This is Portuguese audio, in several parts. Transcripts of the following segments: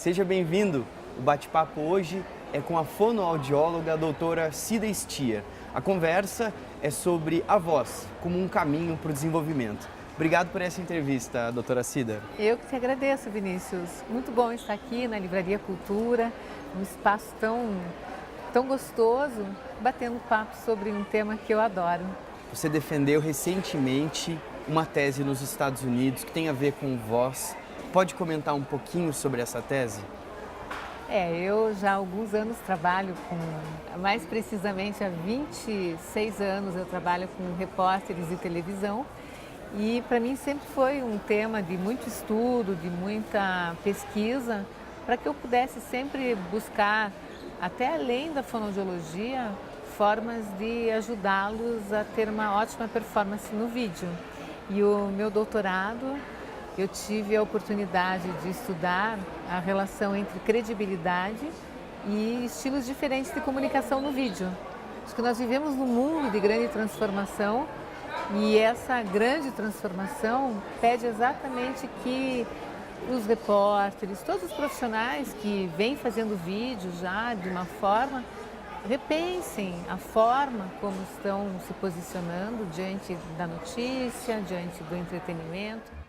Seja bem-vindo. O bate-papo hoje é com a fonoaudióloga doutora Cida Stia. A conversa é sobre a voz como um caminho para o desenvolvimento. Obrigado por essa entrevista, doutora Cida. Eu que te agradeço, Vinícius. Muito bom estar aqui na Livraria Cultura, um espaço tão gostoso, batendo papo sobre um tema que eu adoro. Você defendeu recentemente uma tese nos Estados Unidos que tem a ver com voz. Pode comentar um pouquinho sobre essa tese? Eu já há alguns anos trabalho mais precisamente há 26 anos eu trabalho com repórteres de televisão e para mim sempre foi um tema de muito estudo, de muita pesquisa, para que eu pudesse sempre buscar, até além da fonoaudiologia, formas de ajudá-los a ter uma ótima performance no vídeo. E o meu doutorado, eu tive a oportunidade de estudar a relação entre credibilidade e estilos diferentes de comunicação no vídeo. Acho que nós vivemos num mundo de grande transformação e essa grande transformação pede exatamente que os repórteres, todos os profissionais que vêm fazendo vídeo já de uma forma, repensem a forma como estão se posicionando diante da notícia, diante do entretenimento.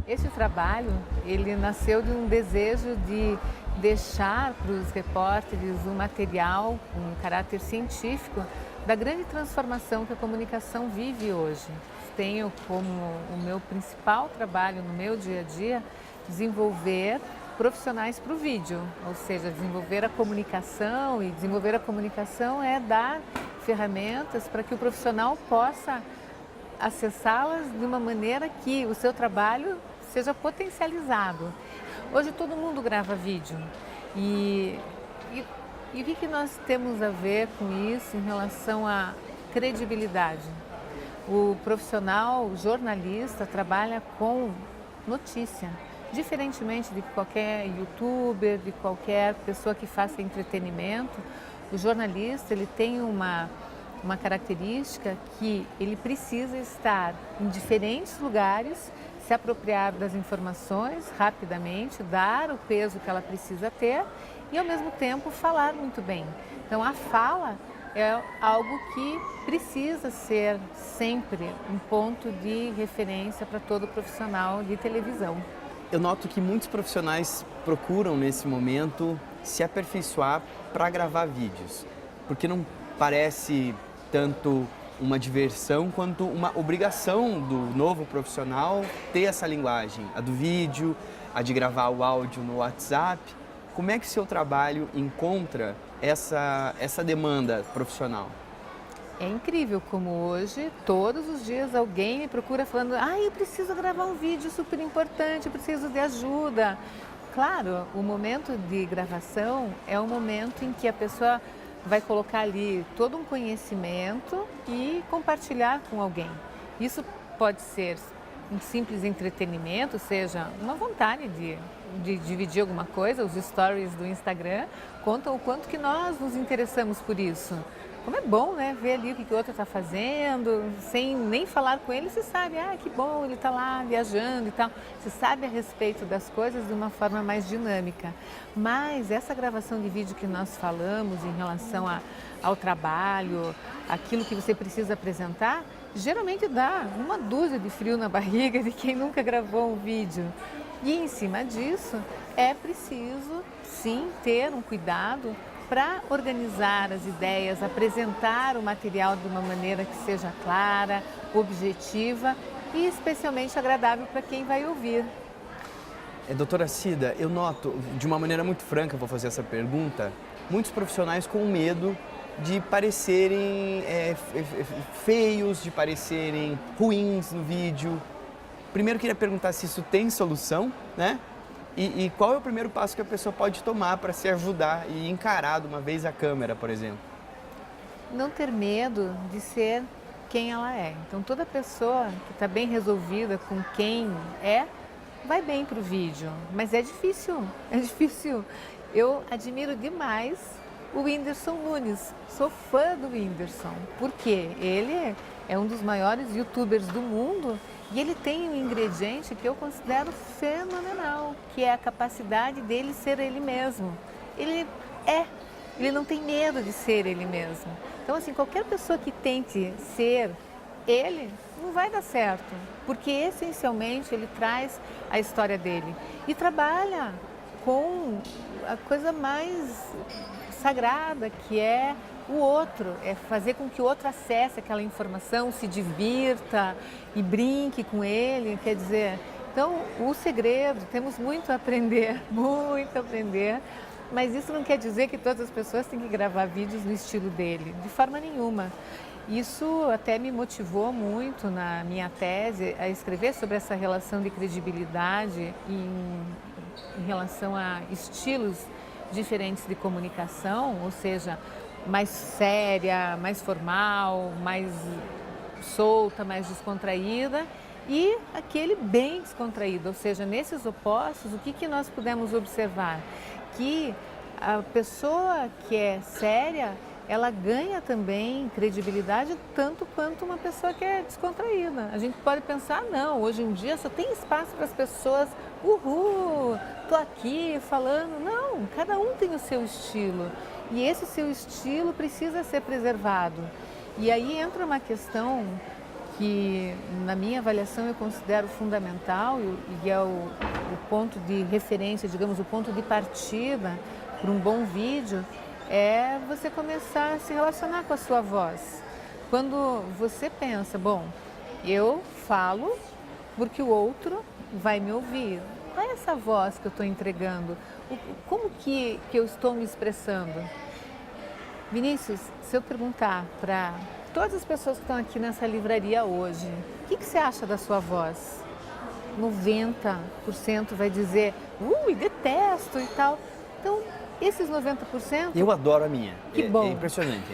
Esse trabalho, ele nasceu de um desejo de deixar para os repórteres um material com caráter científico da grande transformação que a comunicação vive hoje. Tenho como o meu principal trabalho no meu dia a dia desenvolver profissionais para o vídeo, ou seja, desenvolver a comunicação, e desenvolver a comunicação é dar ferramentas para que o profissional possa acessá-las de uma maneira que o seu trabalho seja potencializado. Hoje todo mundo grava vídeo e o que nós temos a ver com isso em relação à credibilidade? O profissional, o jornalista, trabalha com notícia, diferentemente de qualquer youtuber, de qualquer pessoa que faça entretenimento. O jornalista, ele tem uma característica que ele precisa estar em diferentes lugares, se apropriar das informações rapidamente, dar o peso que ela precisa ter e, ao mesmo tempo, falar muito bem. Então, a fala é algo que precisa ser sempre um ponto de referência para todo profissional de televisão. Eu noto que muitos profissionais procuram, nesse momento, se aperfeiçoar para gravar vídeos, porque não parece tanto uma diversão quanto uma obrigação do novo profissional ter essa linguagem, a do vídeo, a de gravar o áudio no WhatsApp. Como é que o seu trabalho encontra essa demanda profissional? É incrível como hoje, todos os dias, alguém me procura falando: eu preciso gravar um vídeo super importante, eu preciso de ajuda. Claro, o momento de gravação é o momento em que a pessoa vai colocar ali todo um conhecimento e compartilhar com alguém. Isso pode ser um simples entretenimento, seja uma vontade de dividir alguma coisa. Os stories do Instagram contam o quanto que nós nos interessamos por isso. Como é bom, né? Ver ali o que o outro está fazendo, sem nem falar com ele, você sabe, que bom, ele está lá viajando e tal. Você sabe a respeito das coisas de uma forma mais dinâmica. Mas essa gravação de vídeo que nós falamos em relação ao trabalho, aquilo que você precisa apresentar, geralmente dá uma dúzia de frio na barriga de quem nunca gravou um vídeo. E em cima disso, é preciso, sim, ter um cuidado para organizar as ideias, apresentar o material de uma maneira que seja clara, objetiva e especialmente agradável para quem vai ouvir. Doutora Cida, eu noto, de uma maneira muito franca, vou fazer essa pergunta, muitos profissionais com medo de parecerem feios, de parecerem ruins no vídeo. Primeiro, queria perguntar se isso tem solução, né? E qual é o primeiro passo que a pessoa pode tomar para se ajudar e encarar de uma vez a câmera, por exemplo? Não ter medo de ser quem ela é. Então, toda pessoa que está bem resolvida com quem é, vai bem para o vídeo. Mas é difícil. Eu admiro demais o Whindersson Nunes. Sou fã do Whindersson, porque ele é um dos maiores youtubers do mundo E ele tem um ingrediente que eu considero fenomenal, que é a capacidade dele ser ele mesmo. Ele não tem medo de ser ele mesmo. Então, assim, qualquer pessoa que tente ser ele, não vai dar certo, porque essencialmente ele traz a história dele e trabalha com a coisa mais sagrada, que é o outro, é fazer com que o outro acesse aquela informação, se divirta e brinque com ele, quer dizer, então o segredo, temos muito a aprender, muito a aprender, mas isso não quer dizer que todas as pessoas têm que gravar vídeos no estilo dele, de forma nenhuma. Isso até me motivou muito na minha tese a escrever sobre essa relação de credibilidade em relação a estilos diferentes de comunicação, ou seja, mais séria, mais formal, mais solta, mais descontraída e aquele bem descontraído, ou seja, nesses opostos, o que nós pudemos observar? Que a pessoa que é séria, ela ganha também credibilidade tanto quanto uma pessoa que é descontraída. A gente pode pensar, não, hoje em dia só tem espaço para as pessoas, tô aqui falando. Não, cada um tem o seu estilo e esse seu estilo precisa ser preservado. E aí entra uma questão que, na minha avaliação, eu considero fundamental e é o ponto de referência, digamos, o ponto de partida para um bom vídeo, é você começar a se relacionar com a sua voz. Quando você pensa, bom, eu falo porque o outro vai me ouvir. Qual é essa voz que eu estou entregando? Como que eu estou me expressando? Vinícius, se eu perguntar para todas as pessoas que estão aqui nessa livraria hoje, o que você acha da sua voz? 90% vai dizer, detesto e tal. Então, esses 90%... Eu adoro a minha. Que bom. É impressionante.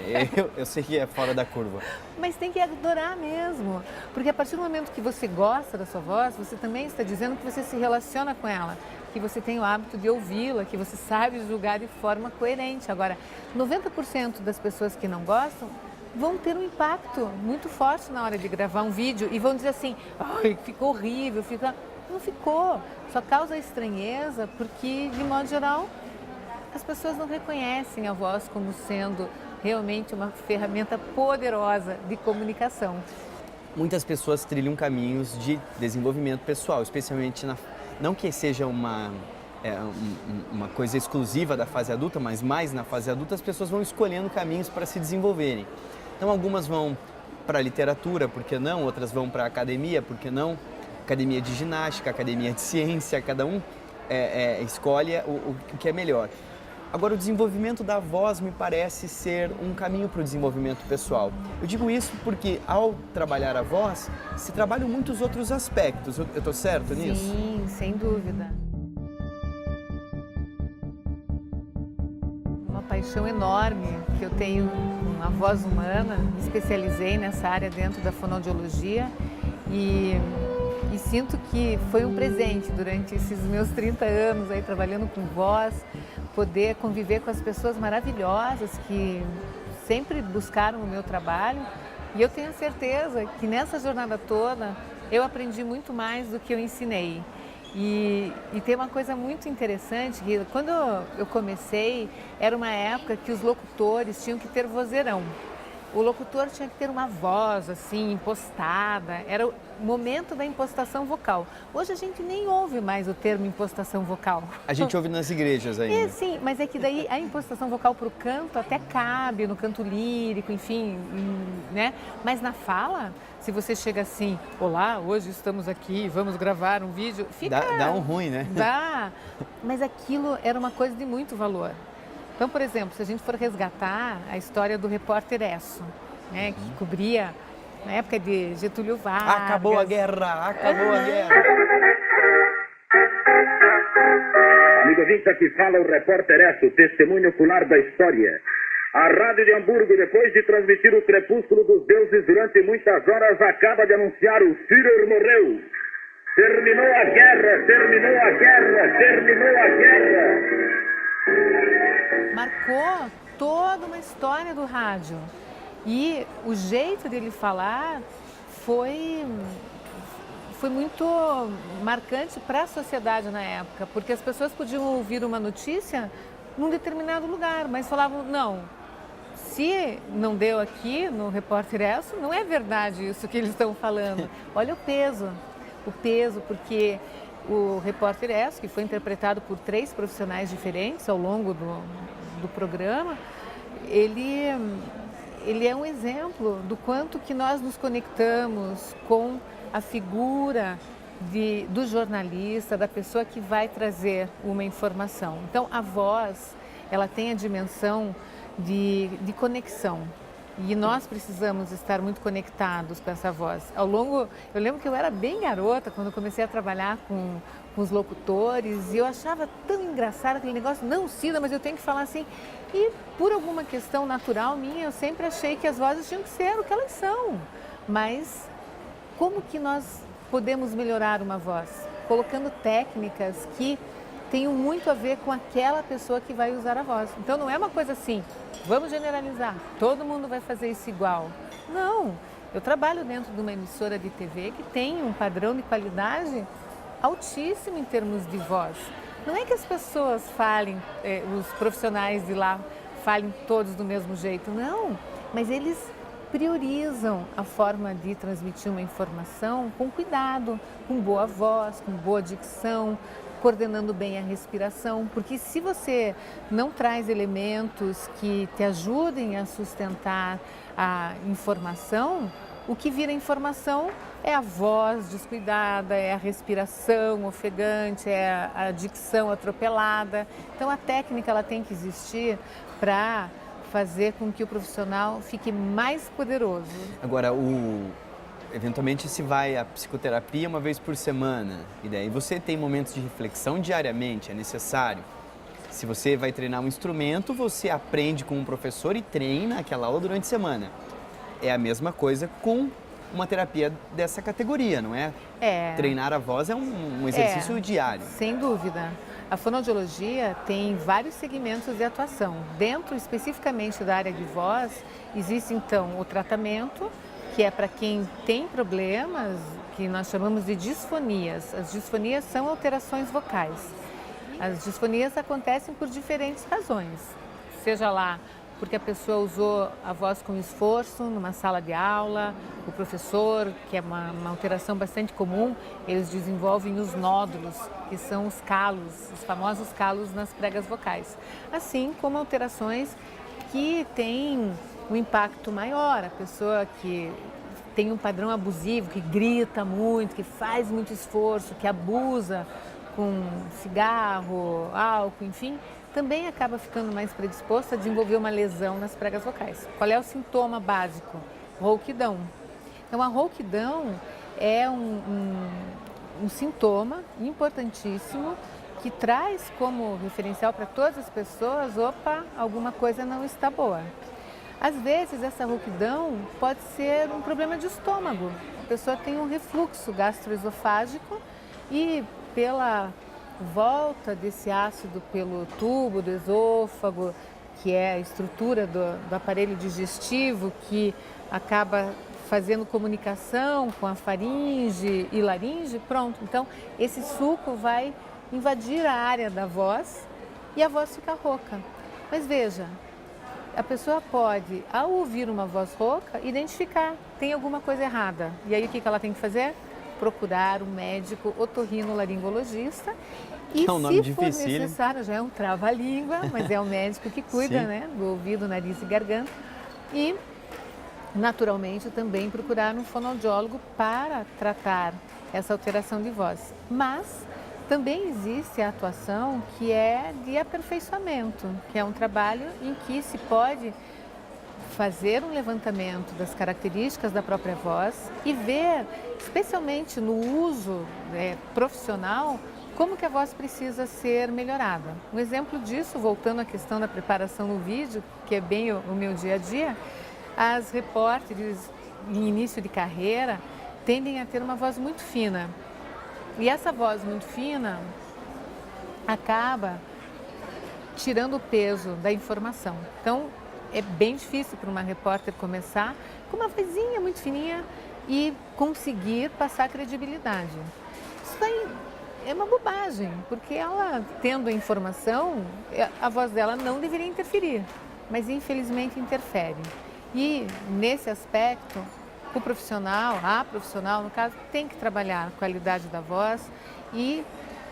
Eu sei que é fora da curva. Mas tem que adorar mesmo. Porque a partir do momento que você gosta da sua voz, você também está dizendo que você se relaciona com ela, que você tem o hábito de ouvi-la, que você sabe julgar de forma coerente. Agora, 90% das pessoas que não gostam vão ter um impacto muito forte na hora de gravar um vídeo e vão dizer assim, ai, ficou horrível, não ficou. Só causa estranheza porque, de modo geral, as pessoas não reconhecem a voz como sendo realmente uma ferramenta poderosa de comunicação. Muitas pessoas trilham caminhos de desenvolvimento pessoal, especialmente não que seja uma coisa exclusiva da fase adulta, mas mais na fase adulta as pessoas vão escolhendo caminhos para se desenvolverem. Então algumas vão para a literatura, por que não? Outras vão para a academia, por que não? Academia de ginástica, academia de ciência, cada um escolhe o que é melhor. Agora, o desenvolvimento da voz me parece ser um caminho para o desenvolvimento pessoal. Eu digo isso porque, ao trabalhar a voz, se trabalham muitos outros aspectos. Eu estou certo nisso? Sim, sem dúvida. Uma paixão enorme que eu tenho na voz humana, me especializei nessa área dentro da fonoaudiologia e sinto que foi um presente durante esses meus 30 anos aí trabalhando com voz, poder conviver com as pessoas maravilhosas que sempre buscaram o meu trabalho e eu tenho certeza que nessa jornada toda eu aprendi muito mais do que eu ensinei. E tem uma coisa muito interessante, que quando eu comecei, era uma época que os locutores tinham que ter vozeirão. O locutor tinha que ter uma voz assim, impostada, era o momento da impostação vocal. Hoje a gente nem ouve mais o termo impostação vocal. A gente ouve nas igrejas ainda. Sim, mas é que daí a impostação vocal para o canto até cabe, no canto lírico, enfim, né? Mas na fala, se você chega assim, olá, hoje estamos aqui, vamos gravar um vídeo, fica... Dá um ruim, né? Dá, mas aquilo era uma coisa de muito valor. Então, por exemplo, se a gente for resgatar a história do repórter Esso, né, que cobria na época de Getúlio Vargas. Acabou a guerra, acabou a guerra. Amigo ouvinte, aqui fala o repórter Esso, testemunho ocular da história. A Rádio de Hamburgo, depois de transmitir o crepúsculo dos deuses durante muitas horas, acaba de anunciar o Führer morreu. Terminou a guerra, terminou a guerra, terminou a guerra. Marcou toda uma história do rádio e o jeito dele falar foi foi muito marcante para a sociedade na época, porque as pessoas podiam ouvir uma notícia num determinado lugar, mas falavam, não, se não deu aqui no Repórter ESSO, não é verdade isso que eles estão falando. Olha o peso, porque o Repórter ESSO, que foi interpretado por 3 profissionais diferentes ao longo do programa, ele é um exemplo do quanto que nós nos conectamos com a figura do jornalista, da pessoa que vai trazer uma informação. Então, a voz, ela tem a dimensão de conexão. E nós precisamos estar muito conectados com essa voz. Eu lembro que eu era bem garota quando eu comecei a trabalhar com os locutores e eu achava tão engraçado aquele negócio, não, Cida, mas eu tenho que falar assim. E por alguma questão natural minha, eu sempre achei que as vozes tinham que ser o que elas são. Mas como que nós podemos melhorar uma voz? Colocando técnicas que tenham muito a ver com aquela pessoa que vai usar a voz. Então não é uma coisa assim, vamos generalizar, todo mundo vai fazer isso igual. Não, eu trabalho dentro de uma emissora de TV que tem um padrão de qualidade altíssimo em termos de voz. Não é que as pessoas falem, os profissionais de lá falem todos do mesmo jeito, não, mas eles priorizam a forma de transmitir uma informação com cuidado, com boa voz, com boa dicção, coordenando bem a respiração, porque se você não traz elementos que te ajudem a sustentar a informação, o que vira informação é a voz descuidada, é a respiração ofegante, é a dicção atropelada. Então a técnica ela tem que existir para fazer com que o profissional fique mais poderoso. Agora, eventualmente se vai à psicoterapia uma vez por semana, e daí você tem momentos de reflexão diariamente, é necessário. Se você vai treinar um instrumento, você aprende com um professor e treina aquela aula durante a semana. É a mesma coisa com uma terapia dessa categoria, não é? Treinar a voz é um exercício diário. Sem dúvida. A fonoaudiologia tem vários segmentos de atuação. Dentro especificamente da área de voz, existe então o tratamento, que é para quem tem problemas, que nós chamamos de disfonias. As disfonias são alterações vocais. As disfonias acontecem por diferentes razões, seja lá porque a pessoa usou a voz com esforço numa sala de aula, o professor, que é uma alteração bastante comum, eles desenvolvem os nódulos, que são os calos, os famosos calos nas pregas vocais. Assim como alterações que têm um impacto maior, a pessoa que tem um padrão abusivo, que grita muito, que faz muito esforço, que abusa com cigarro, álcool, enfim, também acaba ficando mais predisposto a desenvolver uma lesão nas pregas vocais. Qual é o sintoma básico? Rouquidão. Então, a rouquidão é um sintoma importantíssimo que traz como referencial para todas as pessoas, opa, alguma coisa não está boa. Às vezes, essa rouquidão pode ser um problema de estômago. A pessoa tem um refluxo gastroesofágico e pela volta desse ácido pelo tubo do esôfago, que é a estrutura do aparelho digestivo, que acaba fazendo comunicação com a faringe e laringe, pronto. Então, esse suco vai invadir a área da voz e a voz fica rouca. Mas veja, a pessoa pode, ao ouvir uma voz rouca, identificar, tem alguma coisa errada. E aí o que ela tem que fazer? Procurar um médico otorrinolaringologista e, se for necessário, já é um trava-língua, mas é o médico que cuida, né, do ouvido, nariz e garganta. E, naturalmente, também procurar um fonoaudiólogo para tratar essa alteração de voz. Mas também existe a atuação que é de aperfeiçoamento, que é um trabalho em que se pode fazer um levantamento das características da própria voz e ver, especialmente no uso profissional, como que a voz precisa ser melhorada. Um exemplo disso, voltando à questão da preparação no vídeo, que é bem o meu dia a dia, as repórteres em início de carreira tendem a ter uma voz muito fina. E essa voz muito fina acaba tirando o peso da informação. Então, é bem difícil para uma repórter começar com uma vozinha muito fininha e conseguir passar credibilidade. Isso daí é uma bobagem, porque ela, tendo a informação, a voz dela não deveria interferir, mas infelizmente interfere. E nesse aspecto, o profissional, a profissional, no caso, tem que trabalhar a qualidade da voz e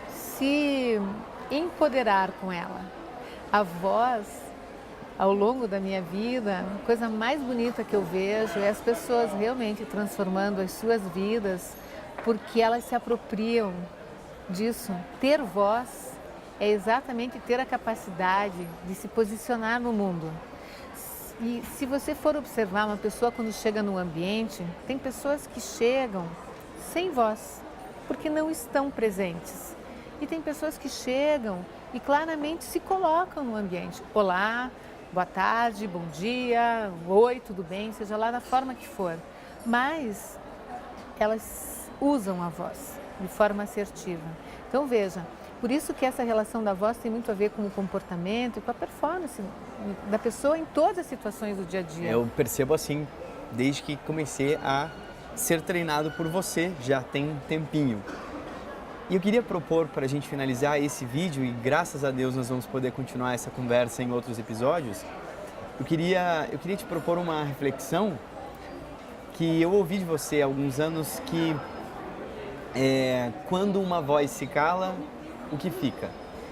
se empoderar com ela. A voz, ao longo da minha vida, a coisa mais bonita que eu vejo é as pessoas realmente transformando as suas vidas porque elas se apropriam disso. Ter voz é exatamente ter a capacidade de se posicionar no mundo. E se você for observar uma pessoa quando chega num ambiente, tem pessoas que chegam sem voz, porque não estão presentes. E tem pessoas que chegam e claramente se colocam no ambiente. Olá, boa tarde, bom dia, oi, tudo bem, seja lá da forma que for. Mas elas usam a voz de forma assertiva. Então veja, por isso que essa relação da voz tem muito a ver com o comportamento e com a performance da pessoa em todas as situações do dia a dia. Eu percebo assim, desde que comecei a ser treinado por você, já tem um tempinho. E eu queria propor, para a gente finalizar esse vídeo, e graças a Deus nós vamos poder continuar essa conversa em outros episódios, eu queria te propor uma reflexão que eu ouvi de você há alguns anos, que quando uma voz se cala, o que fica?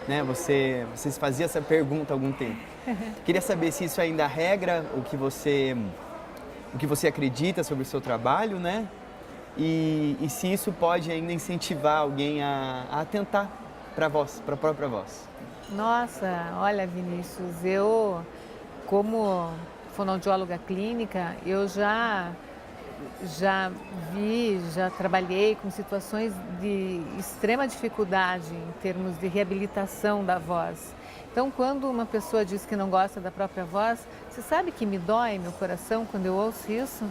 Né? Você fazia essa pergunta há algum tempo. Queria saber se isso ainda regra o que você acredita sobre o seu trabalho, né? E se isso pode ainda incentivar alguém a atentar para a voz, para a própria voz. Nossa, olha, Vinícius, eu, como fonoaudióloga clínica, eu já trabalhei com situações de extrema dificuldade em termos de reabilitação da voz. Então, quando uma pessoa diz que não gosta da própria voz, você sabe que me dói meu coração quando eu ouço isso?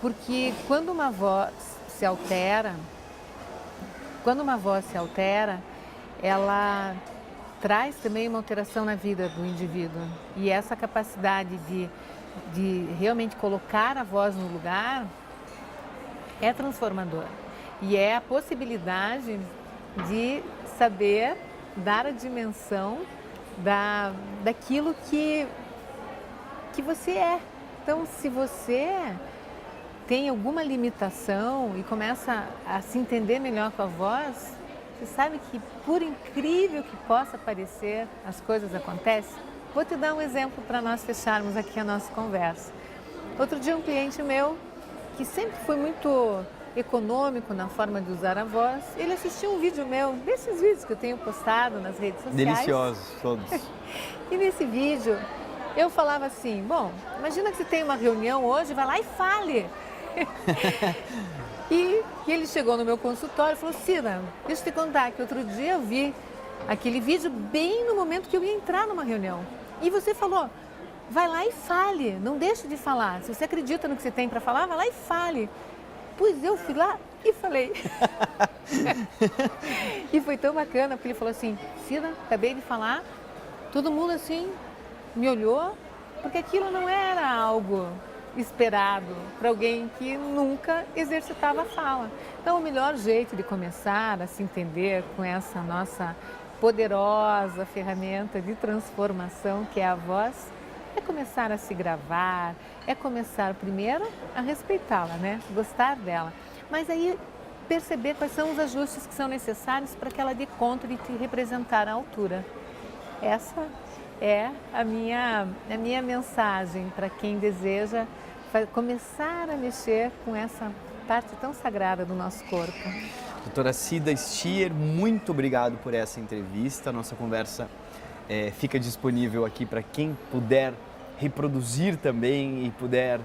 Porque quando uma voz se altera, ela traz também uma alteração na vida do indivíduo. E essa capacidade de realmente colocar a voz no lugar é transformador. E é a possibilidade de saber dar a dimensão daquilo que você é. Então, se você tem alguma limitação e começa a se entender melhor com a voz, você sabe que, por incrível que possa parecer, as coisas acontecem. Vou te dar um exemplo para nós fecharmos aqui a nossa conversa. Outro dia um cliente meu, que sempre foi muito econômico na forma de usar a voz, ele assistiu um vídeo meu, desses vídeos que eu tenho postado nas redes sociais. Deliciosos todos. E nesse vídeo eu falava assim, bom, imagina que você tem uma reunião hoje, vai lá e fale. E ele chegou no meu consultório e falou, Cida, deixa eu te contar que outro dia eu vi aquele vídeo bem no momento que eu ia entrar numa reunião. E você falou, vai lá e fale, não deixe de falar. Se você acredita no que você tem para falar, vai lá e fale. Pois eu fui lá e falei. E foi tão bacana, porque ele falou assim, Cida, acabei de falar, todo mundo assim me olhou, porque aquilo não era algo esperado para alguém que nunca exercitava a fala. Então, o melhor jeito de começar a se entender com essa nossa poderosa ferramenta de transformação que é a voz, é começar a se gravar, é começar primeiro a respeitá-la, né? Gostar dela. Mas aí perceber quais são os ajustes que são necessários para que ela dê conta de te representar à altura. Essa é a minha mensagem para quem deseja começar a mexer com essa parte tão sagrada do nosso corpo. Doutora Cida Stier, muito obrigado por essa entrevista. A nossa conversa fica disponível aqui para quem puder reproduzir também e puder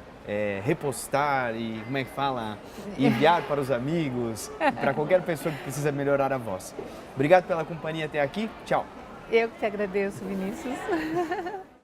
repostar e, como é que fala, enviar para os amigos, para qualquer pessoa que precisa melhorar a voz. Obrigado pela companhia até aqui. Tchau. Eu que te agradeço, Vinícius.